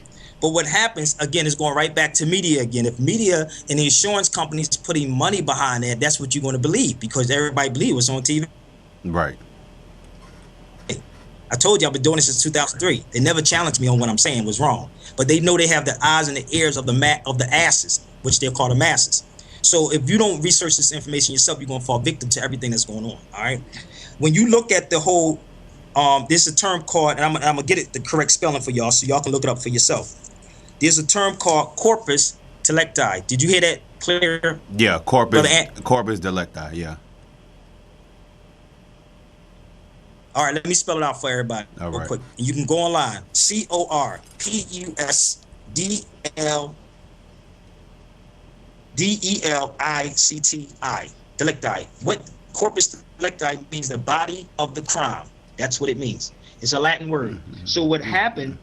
But what happens, again, is going right back to media again. If media and the insurance companies putting money behind that, that's what you're going to believe, because everybody believes what's on TV. Right. I told you I've been doing this since 2003. They never challenged me on what I'm saying was wrong. But they know they have the eyes and the ears of the asses, which they're called the masses. So if you don't research this information yourself, you're gonna fall victim to everything that's going on. All right. When you look at the whole, there's a term called, and I'm gonna get it the correct spelling for y'all, so y'all can look it up for yourself. There's a term called corpus delicti. Did you hear that clear? Yeah, corpus delicti. Yeah. All right, let me spell it out for everybody real quick. And you can go online. corpusdelicti. Delicti. What corpus delicti means? The body of the crime. That's what it means. It's a Latin word. So what happened?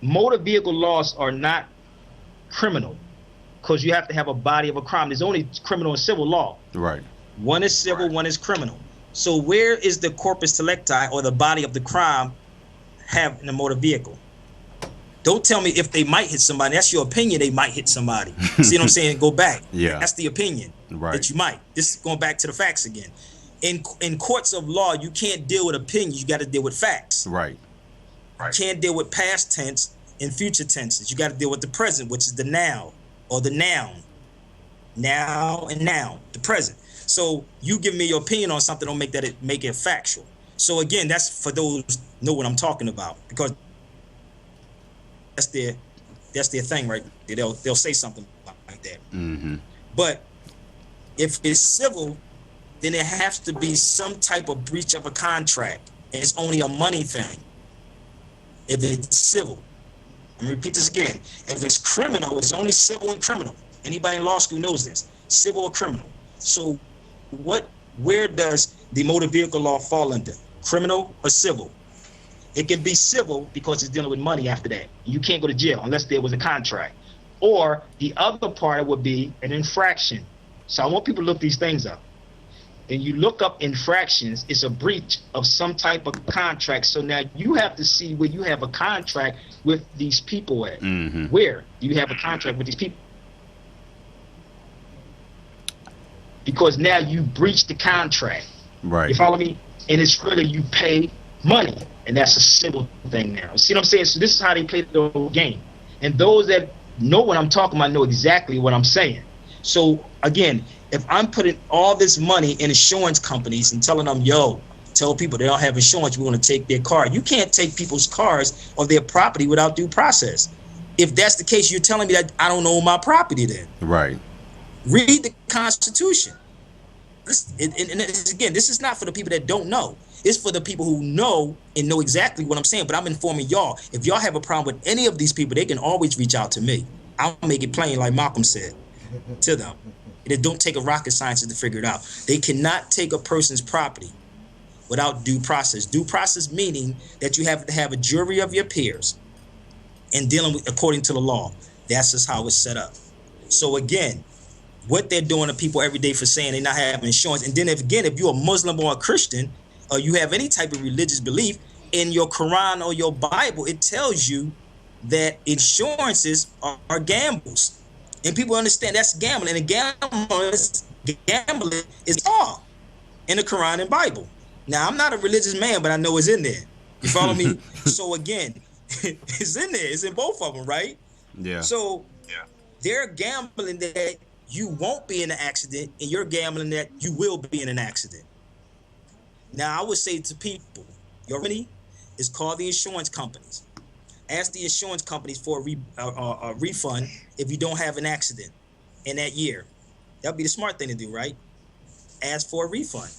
Motor vehicle laws are not criminal because you have to have a body of a crime. There's only criminal and civil law. Right. One is civil, one is criminal. So where is the corpus delicti, or the body of the crime, have in a motor vehicle? Don't tell me if they might hit somebody. That's your opinion. They might hit somebody. See what I'm saying? Go back. Yeah. That's the opinion. Right. That you might. This is going back to the facts again. In courts of law, you can't deal with opinions. You got to deal with facts. Right. You can't deal with past tense and future tenses. You got to deal with the present, which is the now, or the noun. Now and noun, the present. So you give me your opinion on something, don't make it factual. So again, that's for those who know what I'm talking about, because that's their thing, right? They'll say something like that. Mm-hmm. But if it's civil, then it has to be some type of breach of a contract, and it's only a money thing. If it's civil, let me repeat this again. If it's criminal, it's only civil and criminal. Anybody in law school knows this, civil or criminal. So where does the motor vehicle law fall under? Criminal or civil? It can be civil because it's dealing with money after that. You can't go to jail unless there was a contract. Or the other part would be an infraction. So I want people to look these things up. And you look up infractions, it's a breach of some type of contract. So now you have to see where you have a contract with these people at. Mm-hmm. Where do you have a contract with these people? Because now you breached the contract. Right. You follow me? And it's really you pay money, and that's a civil thing now. See what I'm saying? So this is how they play the whole game. And those that know what I'm talking about know exactly what I'm saying. So again, if I'm putting all this money in insurance companies and telling them, yo, tell people they don't have insurance, we want to take their car. You can't take people's cars or their property without due process. If that's the case, you're telling me that I don't own my property then. Right. Read the Constitution. Again, this is not for the people that don't know. It's for the people who know and know exactly what I'm saying. But I'm informing y'all, if y'all have a problem with any of these people, they can always reach out to me. I'll make it plain like Malcolm said to them. It don't take a rocket scientist to figure it out. They cannot take a person's property without due process. Due process meaning that you have to have a jury of your peers and dealing with according to the law. That's just how it's set up. So again, what they're doing to people every day for saying they not having insurance. And then if you're a Muslim or a Christian, or you have any type of religious belief, in your Quran or your Bible, it tells you that insurances are gambles. And people understand that's gambling. And gambling is all in the Quran and Bible. Now, I'm not a religious man, but I know it's in there. You follow me? So again, it's in there. It's in both of them, right? Yeah. So they're gambling that you won't be in an accident, and you're gambling that you will be in an accident. Now, I would say to people, your money is called the insurance companies. Ask the insurance companies for a refund if you don't have an accident in that year. That would be the smart thing to do, right? Ask for a refund.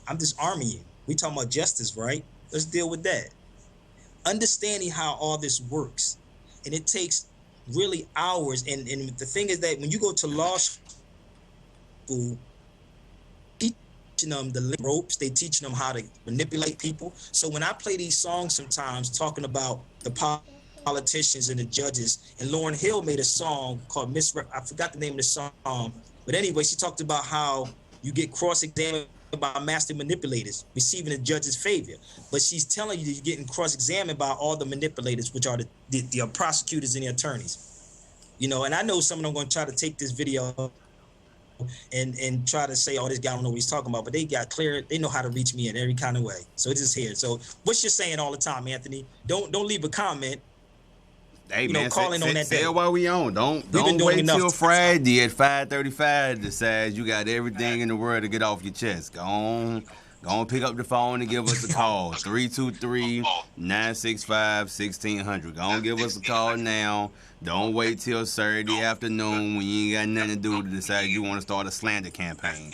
I'm disarming you. We talking about justice, right? Let's deal with that. Understanding how all this works. And it takes really hours. And the thing is that when you go to law school, teaching them the ropes, they teaching them how to manipulate people. So when I play these songs sometimes talking about the politicians and the judges, and Lauryn Hill made a song called I forgot the name of the song, but anyway, she talked about how you get cross-examined by master manipulators, receiving the judge's favor. But she's telling you that you're getting cross-examined by all the manipulators, which are the prosecutors and the attorneys. You know, and I know some of them are going to try to take this video and try to say, oh, this guy don't know what he's talking about, but they know how to reach me in every kind of way. So it's just here. So what you're saying all the time, Anthony, don't leave a comment Hey, man, calling on that day. Say it while we on. Don't wait till Friday at 5:35 to decide you got everything in the world to get off your chest. Go on pick up the phone and give us a call. 323-965-1600. Go on, give us a call now. Don't wait till Saturday afternoon when you ain't got nothing to do to decide you want to start a slander campaign.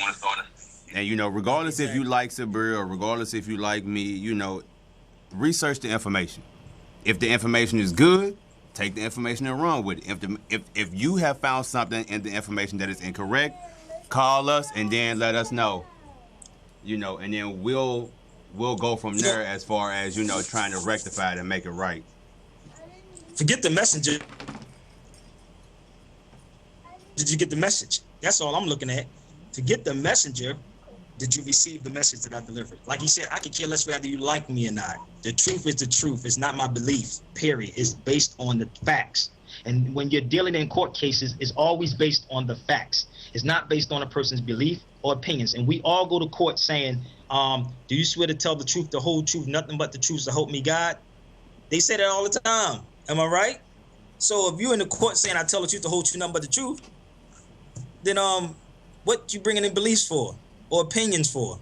And, regardless if you like Sabir or regardless if you like me, research the information. If the information is good, take the information and run with it. If you have found something in the information that is incorrect, call us and then let us know. And then we'll go from there as far as, trying to rectify it and make it right. Forget the messenger. Did you get the message? That's all I'm looking at. Forget the messenger. Did you receive the message that I delivered? Like he said, I could care less whether you like me or not. The truth is the truth. It's not my belief, period. It's based on the facts. And when you're dealing in court cases, it's always based on the facts. It's not based on a person's belief or opinions. And we all go to court saying, do you swear to tell the truth, the whole truth, nothing but the truth, so help me God? They say that all the time. Am I right? So if you're in the court saying I tell the truth, the whole truth, nothing but the truth, then what you bringing in beliefs for or opinions for?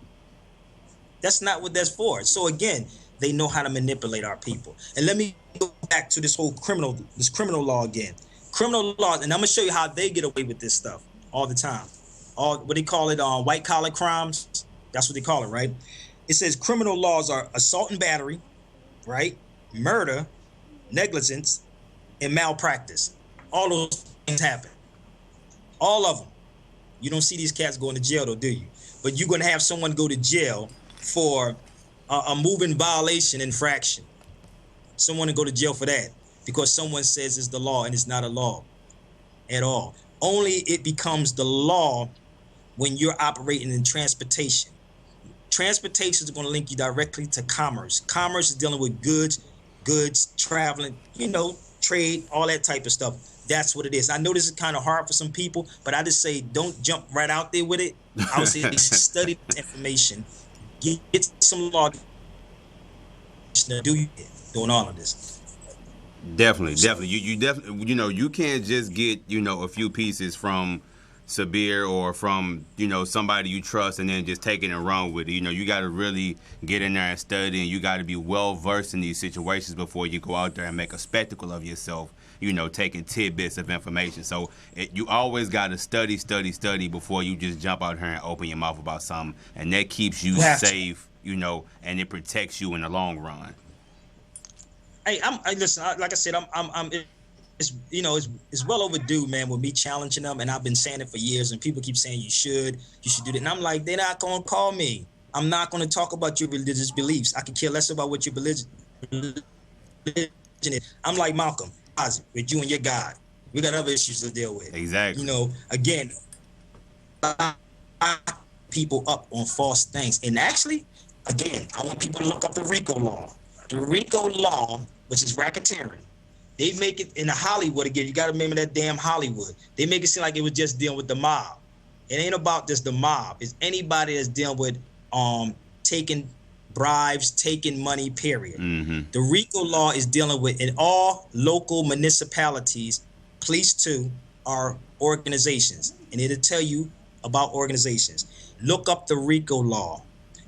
That's not what that's for. So again, they know how to manipulate our people. And let me go back to this whole criminal law again. Criminal laws, and I'm gonna show you how they get away with this stuff all the time. What they call it, white collar crimes. That's what they call it, right? It says criminal laws are assault and battery, right? Murder, negligence, and malpractice. All those things happen. All of them. You don't see these cats going to jail, though, do you? But you're going to have someone go to jail for a moving violation infraction. Someone to go to jail for that because someone says it's the law and it's not a law at all. Only it becomes the law when you're operating in transportation. Transportation is going to link you directly to commerce. Commerce is dealing with goods, traveling, trade, all that type of stuff. That's what it is. I know this is kind of hard for some people, but I just say don't jump right out there with it. I would say study this information, get some law, doing all of this. Definitely. You definitely, you can't just get, a few pieces from Sabir or from, somebody you trust and then just take it and run with it. You got to really get in there and study, and you got to be well versed in these situations before you go out there and make a spectacle of yourself, taking tidbits of information. So you always got to study before you just jump out here and open your mouth about something, and that keeps you safe, and it protects you in the long run. Hey, listen. Like I said, it's well overdue, man, with me challenging them, and I've been saying it for years, and people keep saying you should do that, and I'm like, they're not gonna call me. I'm not gonna talk about your religious beliefs. I could care less about what your religion is. I'm like Malcolm, with you and your God. We got other issues to deal with. Exactly. Again, people up on false things, and actually, again, I want people to look up the RICO law. The RICO law, which is racketeering, they make it in Hollywood again. You got to remember that damn Hollywood. They make it seem like it was just dealing with the mob. It ain't about just the mob. It's anybody that's dealing with taking bribes, taking money, period. Mm-hmm. The RICO law is dealing with, in all local municipalities, police too, are organizations. And it'll tell you about organizations. Look up the RICO law.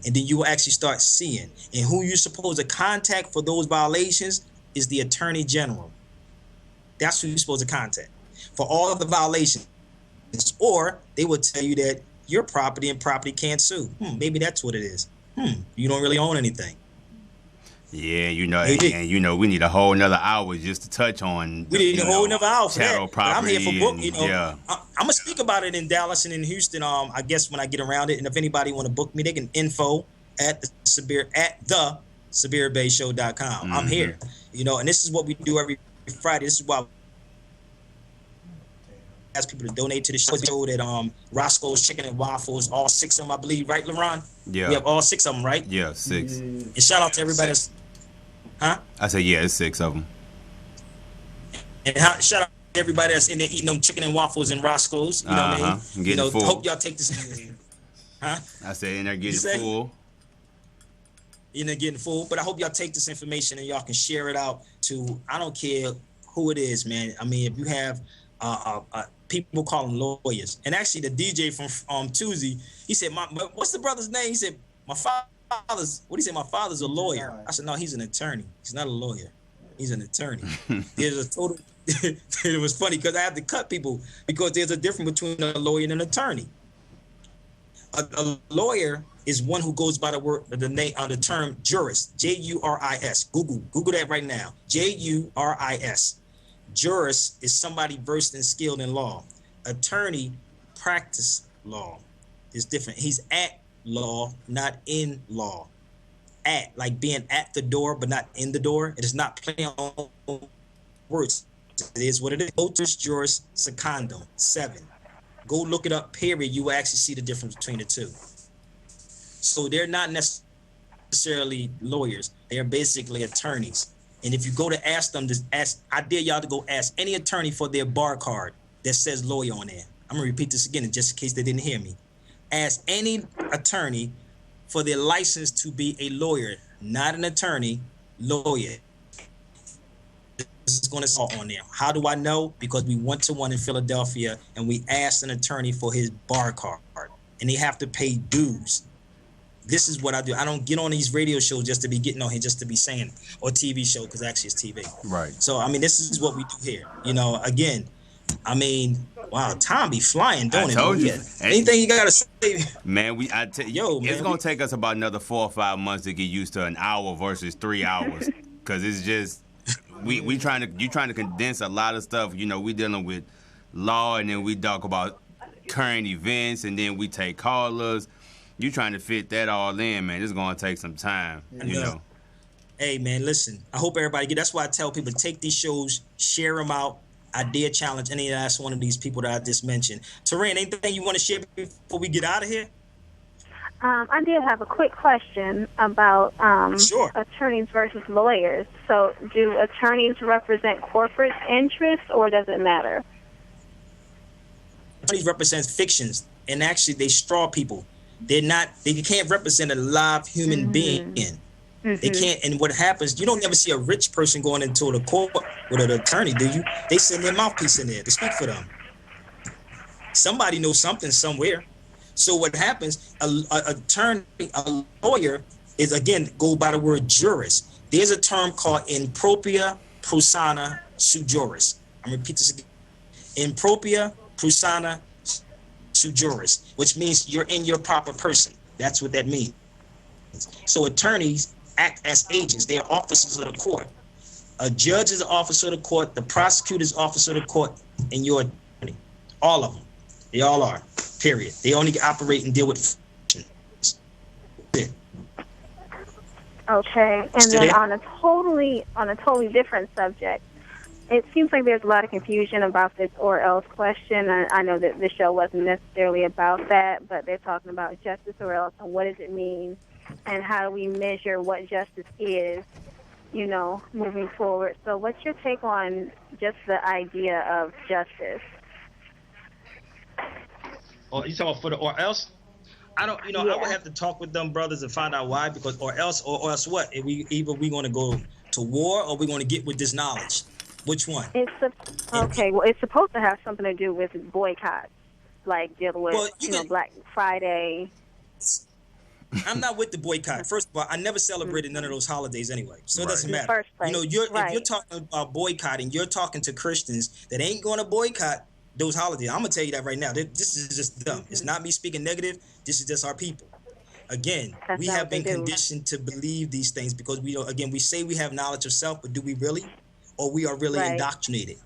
And then you will actually start seeing. And who you're supposed to contact for those violations is the Attorney General. That's who you're supposed to contact for all of the violations. Or they will tell you that your property and property can't sue. Maybe that's what it is. You don't really own anything. Yeah, and we need a whole another hour just to touch on. We need a whole another hour for that. I'm here for book. Yeah. I'm gonna speak about it in Dallas and in Houston. I guess when I get around it, and if anybody want to book me, they can info at the SabirBayShow.com. Mm-hmm. I'm here, and this is what we do every Friday. This is why I ask people to donate to the show. That Roscoe's Chicken and Waffles, all 6 of them, I believe, right, LeRon? Yeah. We have all 6 of them, right? Yeah, 6. And shout out to everybody that's. Huh? I said, yeah, it's 6 of them. And shout out to everybody that's in there eating them chicken and waffles and Roscoe's. You know what I mean? Getting full. Hope y'all take this. Huh? I said, in there getting full. In there getting full. But I hope y'all take this information and y'all can share it out to, I don't care who it is, man. I mean, if you have people call them lawyers, and actually the DJ from Tuesday, he said, what's the brother's name? He said, my father's. What did he say? My father's a lawyer. I said, no, he's an attorney. He's not a lawyer. He's an attorney. There's a total. It was funny because I have to cut people because there's a difference between a lawyer and an attorney. A lawyer is one who goes by the term jurist, J-U-R-I-S. Google that right now. J-U-R-I-S. Jurist is somebody versed and skilled in law. Attorney practice law. It's different. He's at law, not in law. At, like being at the door, but not in the door. It is not playing on words. It is what it is. Otis juris secundum, 7. Go look it up, period. You will actually see the difference between the two. So they're not necessarily lawyers. They're basically attorneys. And if you go to ask them, I dare y'all to go ask any attorney for their bar card that says lawyer on there. I'm going to repeat this again just in case they didn't hear me. Ask any attorney for their license to be a lawyer, not an attorney, lawyer. This is going to start on there. How do I know? Because we went to one in Philadelphia and we asked an attorney for his bar card, and they have to pay dues. This is what I do. I don't get on these radio shows just to be getting on here, just to be saying, or TV show, because actually it's TV. Right. So, I mean, this is what we do here. You know, again, I mean, wow, time be flying, don't it? I told you. Anything you got to say? Man, it's going to take us about another 4 or 5 months to get used to an hour versus 3 hours, because it's just, you trying to condense a lot of stuff. You know, we dealing with law, and then we talk about current events, and then we take callers. You trying to fit that all in, man. It's going to take some time, you know. Hey, man, listen. I hope everybody get. That's why I tell people, take these shows, share them out. I dare challenge any last one of these people that I just mentioned. Terrain, anything you want to share before we get out of here? I did have a quick question about attorneys versus lawyers. So do attorneys represent corporate interests, or does it matter? Attorneys represent fictions, and actually they straw people. They can't represent a live human being. They can't, and what happens, you don't ever see a rich person going into the court with an attorney, do you? They send their mouthpiece in there to speak for them. Somebody knows something somewhere. So what happens, a lawyer is, again, go by the word juris. There's a term called impropria persona sui juris. I'm going to repeat this again. Impropria persona sui juris, which means you're in your proper person. That's what that means. So attorneys act as agents. They are officers of the court. A judge is an officer of the court. The prosecutor is officer of the court, and your attorney. All of them. They all are. Period. They only operate and deal with. Okay, and then on a totally different subject, it seems like there's a lot of confusion about this or else question. I know that the show wasn't necessarily about that, but they're talking about justice or else and what does it mean, and how do we measure what justice is, you know, moving forward. So what's your take on just the idea of justice? Oh, you talking for the or else? I don't, you know, I would have to talk with them brothers and find out why, because or else what? Either we going to go to war or we're going to get with this knowledge. Which one? It's supposed to have something to do with boycotts, like dealing with Black Friday. I'm not with the boycott. First of all, I never celebrated none of those holidays anyway, so it doesn't matter. You know, if you're talking about boycotting, you're talking to Christians that ain't going to boycott those holidays. I'm gonna tell you that right now. This is just dumb. It's not me speaking negative. This is just our people. Again, we have been conditioned to believe these things because we don't. Again, we say we have knowledge of self, but do we really? Or we are really indoctrinated.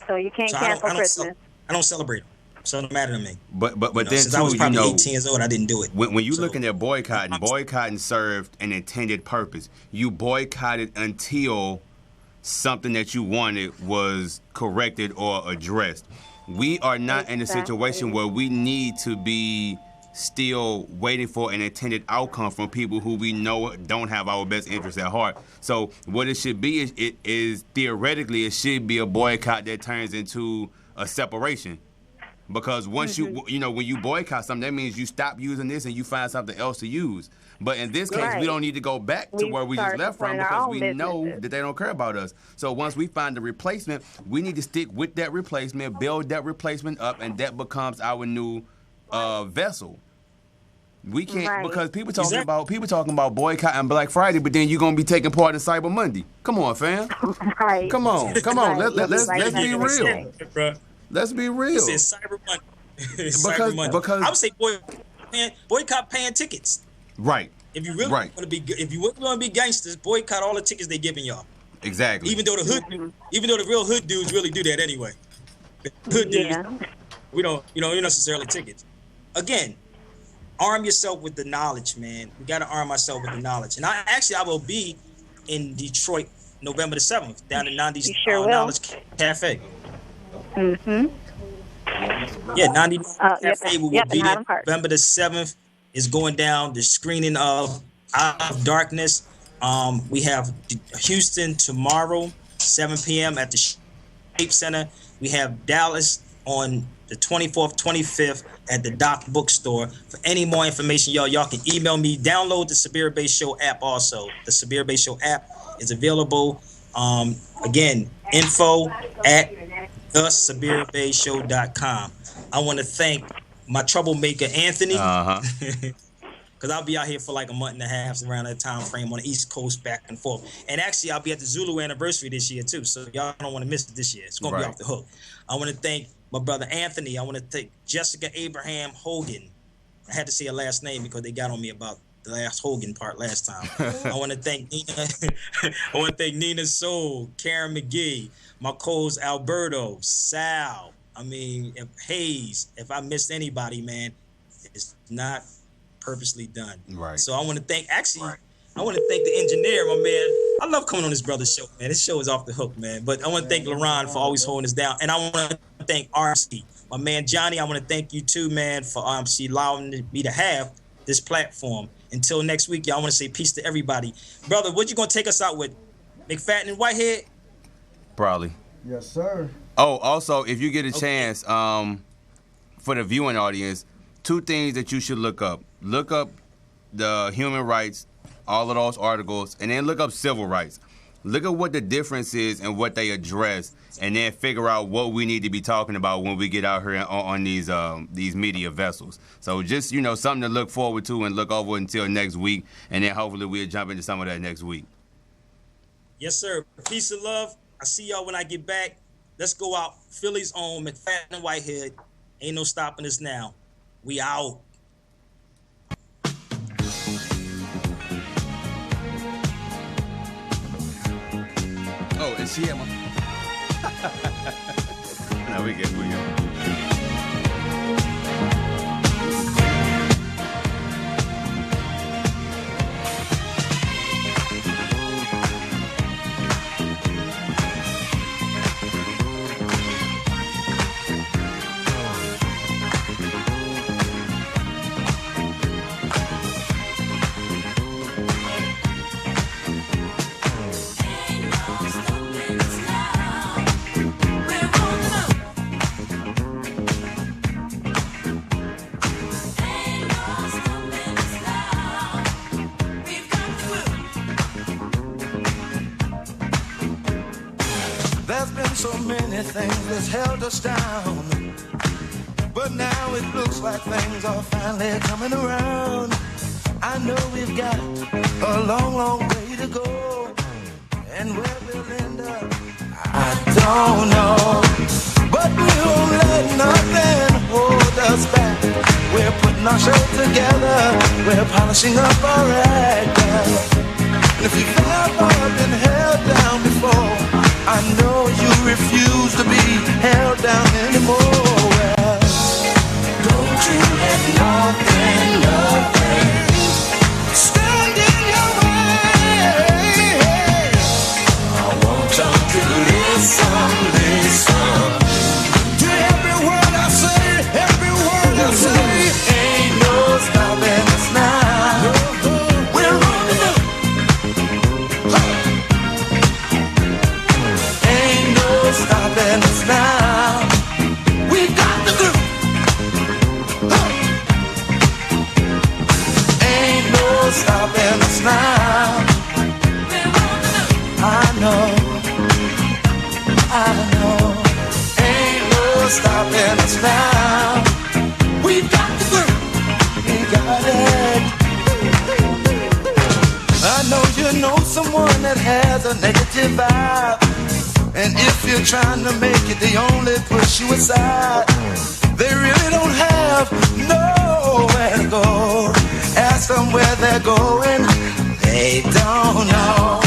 So you can't cancel Christmas. I don't celebrate it. So it don't matter to me. But then since too, I was probably 18 years old, I didn't do it. When you're looking at boycotting served an intended purpose. You boycotted until something that you wanted was corrected or addressed. We are not in a situation where we need to be still waiting for an intended outcome from people who we know don't have our best interests at heart. So what it should be is theoretically it should be a boycott that turns into a separation. Because once you know, when you boycott something, that means you stop using this and you find something else to use. But in this case, we don't need to go back to where we just left from because we know that they don't care about us. So once we find the replacement, we need to stick with that replacement, build that replacement up, and that becomes our new vessel. We can't because people talking about boycotting Black Friday, but then you're gonna be taking part in Cyber Monday. Come on, fam. Right. Come on. Let's be real. Let's be real. It's Cyber Monday. Because I would say boycott paying tickets. Right. If you really want to be gangsters, boycott all the tickets they giving y'all. Exactly. Even though the real hood dudes really do that anyway. Hood dudes, we don't necessarily tickets. Again, arm yourself with the knowledge, man. We got to arm ourselves with the knowledge. And I will be in Detroit November the 7th down in Nandi's Knowledge Cafe. Mm-hmm. Yeah, Nandi Cafe will be there. November the 7th is going down. The screening of Out of Darkness. We have Houston tomorrow, 7 p.m. at the Shape Center. We have Dallas on the 24th, 25th at the Doc Bookstore. For any more information, y'all can email me. Download the Sabir Bay Show app also. The Sabir Bay Show app is available. Again, info at thesabirbayshow.com. I want to thank my troublemaker, Anthony. Because I'll be out here for like a month and a half around that time frame on the East Coast back and forth. And actually, I'll be at the Zulu anniversary this year, too. So y'all don't want to miss it this year. It's going to be off the hook. I want to thank my brother Anthony. I want to thank Jessica Abraham Hogan. I had to say her last name because they got on me about the last Hogan part last time. I want to thank Nina. I want to thank Nina Soul, Karen McGee, my co-host Alberto, Sal. I mean, Hayes. If I missed anybody, man, it's not purposely done. Right. So I want to thank I want to thank the engineer, my man. I love coming on this brother's show, man. This show is off the hook, man. But I want to thank LaRon for always holding us down. And I want to thank RC. My man Johnny, I want to thank you too, man, for allowing me to have this platform. Until next week, y'all, I want to say peace to everybody. Brother, what you going to take us out with? McFadden and Whitehead? Probably. Yes, sir. Oh, also, if you get a chance, for the viewing audience, 2 things that you should look up. Look up the human rights, all of those articles, and then look up civil rights. Look at what the difference is and what they address, and then figure out what we need to be talking about when we get out here on these media vessels. So just, something to look forward to and look over until next week, and then hopefully we'll jump into some of that next week. Yes, sir. Peace and love. I see y'all when I get back. Let's go out. Philly's own McFadden and Whitehead. Ain't no stopping us now. We out. Oh, is she at my... No, we good. So many things that's held us down, but now it looks like things are finally coming around. I know we've got a long, long way to go, and where we'll end up, I don't know. But we won't let nothing hold us back. We're putting our show together, we're polishing up our act. And if you've ever been held down before, I know you refuse to be held down anymore. Well, don't you let nothing stand in your way. I want y'all to listen. To every word I say, ain't no stopping us now. We're rolling up. Stopping us now. in us now. We've got the groove. We got it. I know you know someone that has a negative vibe. And if you're trying to make it, they only push you aside. They really don't have nowhere to go. Ask them where they're going, they don't know.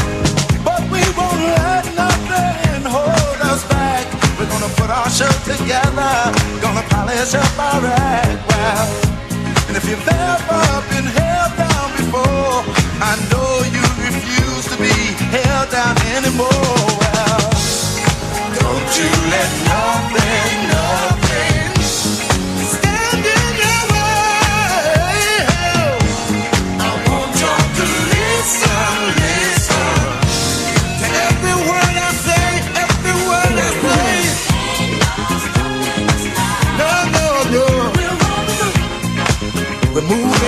But we won't let nothing hold us back. We're gonna put our show together, gonna polish up our act well. And if you've ever been held down before, I know you refuse to be held down anymore. Well, don't you let nothing stand in your way. I want y'all to listen to every word I say, every word I say. No. We move